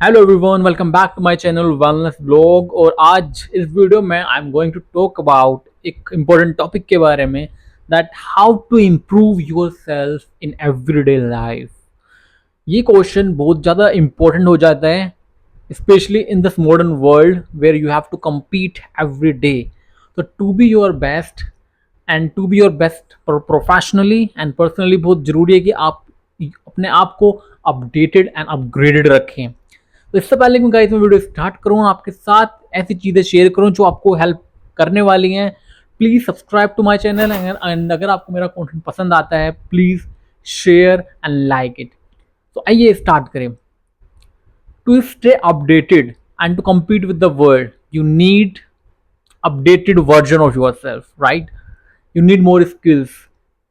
Hello everyone, welcome back to my channel wellness blog. और आज इस वीडियो में I am going to talk about एक important topic के बारे में, that how to improve yourself in everyday life. ये क्वेश्चन बहुत ज़्यादा इम्पोर्टेंट हो जाता है, specially in this modern world where you have to compete every day. तो to be your best and to be your best professionally and personally बहुत ज़रूरी है कि आप अपने आप को अपडेटेड एंड अपग्रेडेड रखें। तो इससे पहले कि गाइस मैं वीडियो स्टार्ट करूँ, आपके साथ ऐसी चीज़ें शेयर करूँ जो आपको हेल्प करने वाली हैं, please subscribe to my channel. And अगर आपको मेरा कंटेंट पसंद आता है, please share and like it. तो आइए स्टार्ट करें। To stay updated and to compete with the world, you need updated version of yourself, right? You need more skills,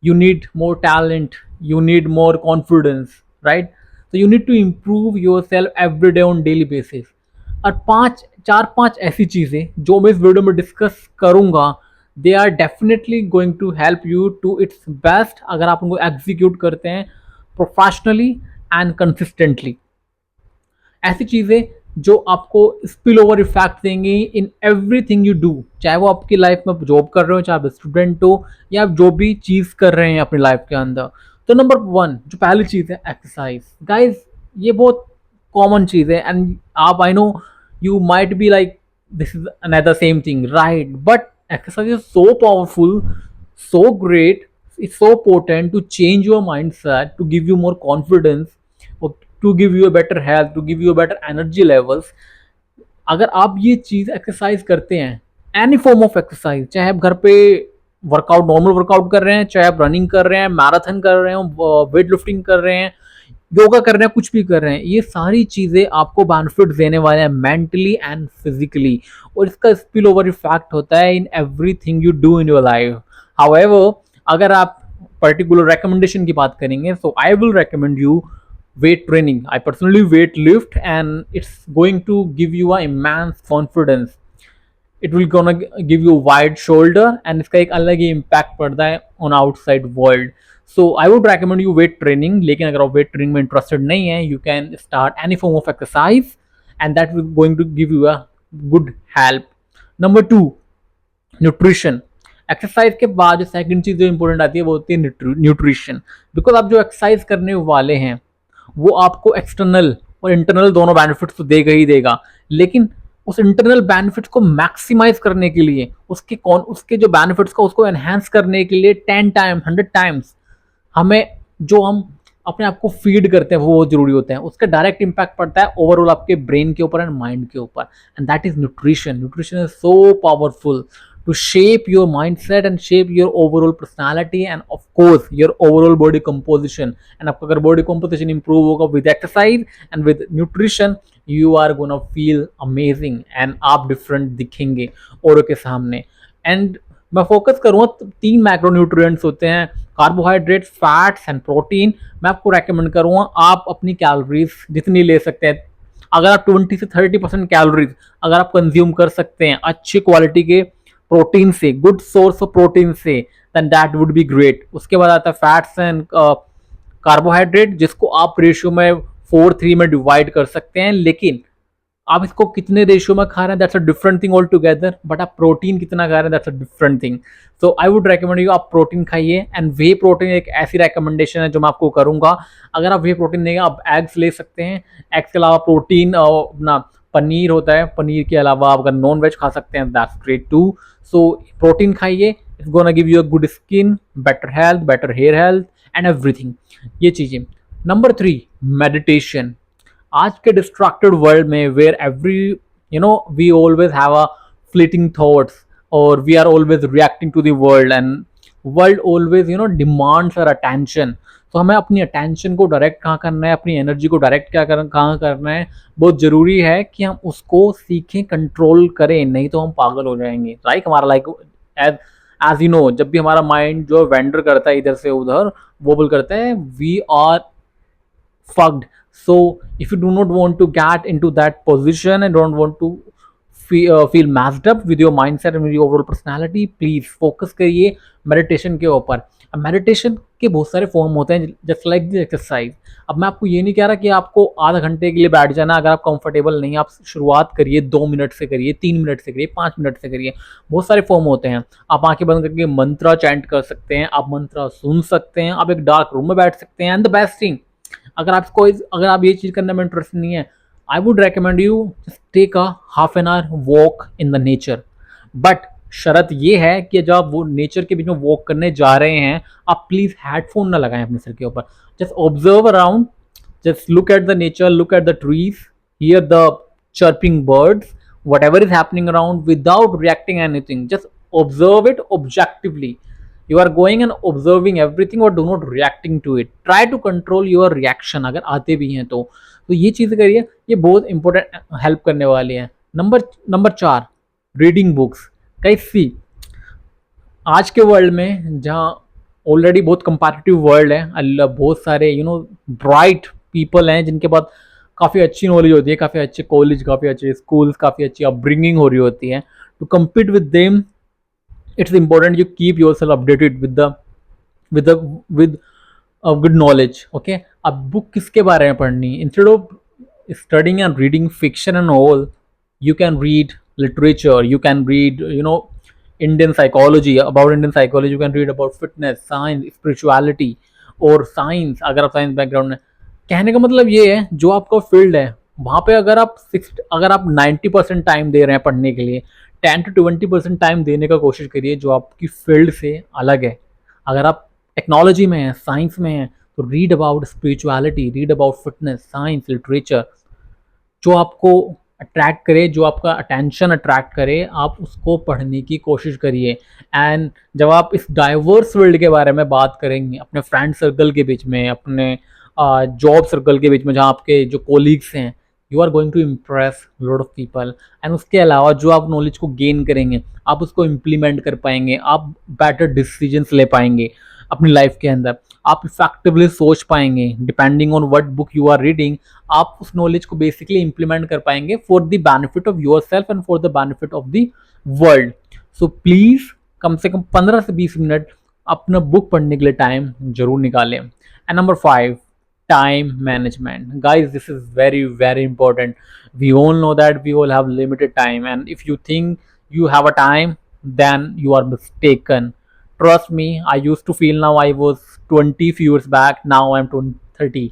you need more talent, you need more confidence, right? So you need to improve yourself every day on daily basis। और चार पांच ऐसी चीजें जो मैं इस video में discuss करूंगा, they are definitely going to help you to its best अगर आप उनको एग्जीक्यूट करते हैं प्रोफेशनली एंड कंसिस्टेंटली। ऐसी चीज़ें जो आपको स्पिल ओवर इफेक्ट देंगी इन एवरीथिंग यू डू, चाहे वो आपकी लाइफ में जॉब कर रहे हो, चाहे आप स्टूडेंट हो, या आप जो भी चीज़ कर रहे हैं अपनी लाइफ के अंदर। तो नंबर वन जो पहली चीज़ है, एक्सरसाइज। गाइज ये बहुत कॉमन चीज़ है एंड आप, I know you might be like this is another same thing, right? But exercise is so powerful, so great, it's so potent to change your mindset, to give you more confidence, or to give you a better health, to give you a better energy levels। अगर आप ये चीज़ exercise करते हैं, any form of exercise, चाहे आप घर पे workout, normal workout कर रहे हैं, चाहे आप रनिंग कर रहे हैं, मैराथन कर रहे हैं, वेट लिफ्टिंग कर रहे हैं, योगा कर रहे हैं, कुछ भी कर रहे हैं, ये सारी चीज़ें आपको बेनिफिट देने वाले हैं मेंटली एंड फिजिकली। और इसका स्पिल ओवर इफेक्ट होता है in everything you do in your life. However, अगर आप पर्टिकुलर रिकमेंडेशन की बात करेंगे, so I will recommend you weight training। I personally weight lift and it's going to give you a immense confidence। It will gonna give you wide shoulder and इसका एक अलग ही impact पड़ता है on outside world। So I would recommend you weight training। लेकिन अगर आप weight training में interested नहीं है, you can start any form of exercise and that will going to give you a good help। Number two, nutrition. Exercise के बाद जो second चीज जो इंपॉर्टेंट आती है वो होती है न्यूट्रिशन। बिकॉज आप जो एक्सरसाइज करने वाले हैं वो आपको एक्सटर्नल और इंटरनल दोनों बेनिफिट्स तो देगा ही देगा, लेकिन उस इंटरनल बेनिफिट्स को मैक्सिमाइज करने के लिए, उसके जो बेनिफिट्स को उसको एनहेंस करने के लिए 10 टाइम्स 100 टाइम्स हमें जो हम अपने आप को फीड करते हैं वो बहुत जरूरी होते हैं। उसका डायरेक्ट इंपैक्ट पड़ता है ओवरऑल आपके ब्रेन के ऊपर एंड माइंड के ऊपर, and that is nutrition. Nutrition is so powerful to shape your mindset and shape your overall personality and of course your overall body composition। and आपका अगर body composition improve होगा with exercise and with nutrition, you are gonna feel amazing and आप different दिखेंगे औरों के सामने। and मैं focus करूँगा, 3 मैक्रोन्यूट्रिएंट्स होते हैं, कार्बोहाइड्रेट, फैट्स एंड प्रोटीन। मैं आपको रेकमेंड करूँगा आप अपनी कैलोरीज जितनी ले सकते हैं, अगर आप 20 से 30% कैलोरीज अगर आप कंज्यूम कर सकते हैं अच्छी क्वालिटी के प्रोटीन से, गुड सोर्स ऑफ प्रोटीन से, then that would be great. उसके बाद आता है फैट्स एंड कार्बोहाइड्रेट, जिसको आप रेशियो में 4:3 में डिवाइड कर सकते हैं, लेकिन आप इसको कितने रेशियो में खा रहे हैं that's a different thing all together. But आप प्रोटीन कितना खा रहे हैं that's a different thing. So I would recommend you आप प्रोटीन खाइए। एंड वे प्रोटीन एक ऐसी रेकमेंडेशन है जो मैं आपको करूंगा। अगर आप वे प्रोटीन नहीं, आप एग्स ले सकते हैं। एग्स के अलावा प्रोटीन अपना पनीर होता है, पनीर के अलावा आप अगर नॉन वेज खा सकते हैं that's great to. So protein खाइए, it's gonna give you a good skin, better health, better hair health and everything, ये चीज़ें। Number 3, meditation. आज के डिस्ट्रैक्टेड वर्ल्ड में where every we always have a fleeting thoughts और we are always reacting to the world and world always demands our attention. तो हमें अपनी attention को डायरेक्ट कहाँ करना है, अपनी एनर्जी को डायरेक्ट कहाँ करना है, बहुत ज़रूरी है कि हम उसको सीखें, कंट्रोल करें, नहीं तो हम पागल हो जाएंगे। राइट, हमारा like age age you know, जब भी हमारा माइंड जो वेंडर करता है इधर से उधर, वो बोल करता है we are fucked। So if you do not want to get into that position and don't want to feel messed up with your mindset and with your overall personality, please focus करिए meditation के ऊपर। Meditation के बहुत सारे form होते हैं just like this exercise. अब मैं आपको ये नहीं कह रहा कि आपको आधा घंटे के लिए बैठ जाना, अगर आप कंफर्टेबल नहीं, आप शुरुआत करिए 2 मिनट से, करिए 3 मिनट से, करिए 5 मिनट से करिए। बहुत सारे फॉर्म होते हैं। आप आंखें बंद करके मंत्रा चैंट कर सकते हैं, आप मंत्रा सुन सकते हैं, आप एक डार्क रूम में बैठ सकते हैं। एंड द बेस्ट थिंग, अगर आप ये चीज़ करने में इंटरेस्ट नहीं है, I would recommend you just take a half an hour walk in the nature. But शर्त ये है कि जब आप वो नेचर के बीच में वॉक करने जा रहे हैं, आप प्लीज हेडफोन ना लगाएं अपने सिर के ऊपर। Just observe around, just look at the nature, look at the trees, here the chirping birds, whatever is happening around without reacting anything. Just observe it objectively. You are going and observing everything or do not reacting to it. Try to control your reaction अगर आते भी हैं तो ये चीज़ करिए, ये बहुत important help करने वाली है। Number 4, reading books. कैसी आज के वर्ल्ड में जहाँ ऑलरेडी बहुत कंपैटिटिव वर्ल्ड है, अल्लाह बहुत सारे ब्राइट पीपल हैं जिनके पास काफ़ी अच्छी नॉलेज होती है, काफ़ी अच्छे कॉलेज, काफ़ी अच्छे स्कूल्स, काफ़ी अच्छी अपब्रिंगिंग हो रही होती है। To compete with them, it's important you keep yourself updated with good knowledge. Okay, अब बुक किसके बारे में पढ़नी? Instead of studying and reading fiction and all, you can read literature, you can read Indian psychology. About Indian psychology you can read about fitness, science, spirituality और science, अगर आप science background में। कहने का मतलब ये है, जो आपका फील्ड है वहाँ पे अगर आप 90% टाइम दे रहे हैं पढ़ने के लिए, 10 to 20% टाइम देने का कोशिश करिए जो आपकी फील्ड से अलग है। अगर आप टेक्नोलॉजी में हैं, साइंस में हैं, तो read about spirituality, read about fitness, science, literature. जो आपको अट्रैक्ट करे, जो आपका अटेंशन अट्रैक्ट करे, आप उसको पढ़ने की कोशिश करिए। एंड जब आप इस डाइवर्स फील्ड के बारे में बात करेंगे अपने फ्रेंड सर्कल के बीच में, अपने जॉब सर्कल के बीच में, जहाँ आपके जो कोलीग्स हैं, you are going to impress lot of people. And उसके अलावा जो आप नॉलेज को गेन करेंगे, आप उसको इम्प्लीमेंट कर पाएंगे, आप बेटर डिसीजंस ले पाएंगे अपनी लाइफ के अंदर, आप इफेक्टिवली सोच पाएंगे। Depending on what book you are reading, आप उस नॉलेज को बेसिकली इंप्लीमेंट कर पाएंगे for the benefit of yourself and for the benefit of the world. So please कम से कम 15 से 20 मिनट अपना बुक पढ़ने के लिए टाइम जरूर निकालें। And number 5, time management. Guys, this is very very important. We all know that we all have limited time, and if you think you have a time, then you are mistaken. Trust me, I used to feel now I was 20 few years back, now I'm 30,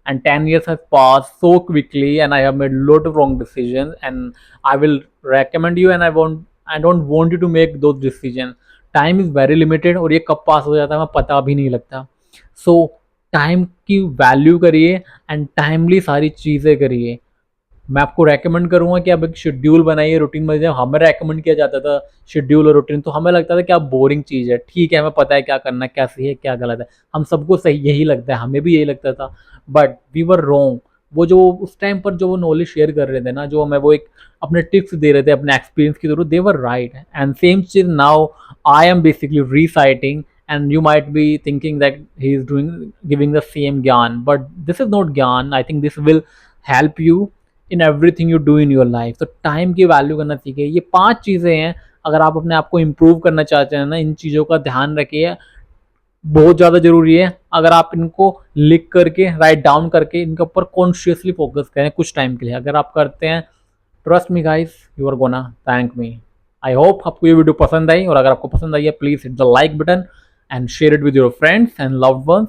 and 10 years has passed so quickly and I have made a lot of wrong decisions, and I will recommend you, and I don't want you to make those decisions. Time is very limited और ये कब पास हो जाता है हमें पता भी नहीं लगता। So टाइम की वैल्यू करिए एंड टाइमली सारी चीज़ें करिए। मैं आपको रेकमेंड करूँगा कि आप एक शेड्यूल बनाइए, रूटीन बनाइए। जब हमें रेकमेंड किया जाता था शेड्यूल और रूटीन, तो हमें लगता था कि आप बोरिंग चीज़ है। ठीक है, हमें पता है क्या करना है, क्या सही है, क्या गलत है, हम सबको सही यही लगता है, हमें भी यही लगता था, बट वी वर रॉन्ग। वो जो उस टाइम पर जो वो नॉलेज शेयर कर रहे थे ना, जो हमें वो एक अपने टिप्स दे रहे थे अपने एक्सपीरियंस के through, they were right. And same चीज़ now I am basically reciting, and you might be thinking that he is giving the same gyan, but this is not gyan. I think this will help you in everything you do in your life. तो time की value करना सीखिए। ये 5 चीज़ें हैं, अगर आप अपने आप को इम्प्रूव करना चाहते हैं ना, इन चीज़ों का ध्यान रखिए, बहुत ज़्यादा ज़रूरी है। अगर आप इनको लिख करके, राइट डाउन करके, इनके ऊपर कॉन्शियसली फोकस करें कुछ टाइम के लिए, अगर आप करते हैं, trust me guys, you are gonna thank me. I hope आपको ये वीडियो पसंद आई, और अगर आपको पसंद आई है please hit the like button and share it with your friends and loved ones.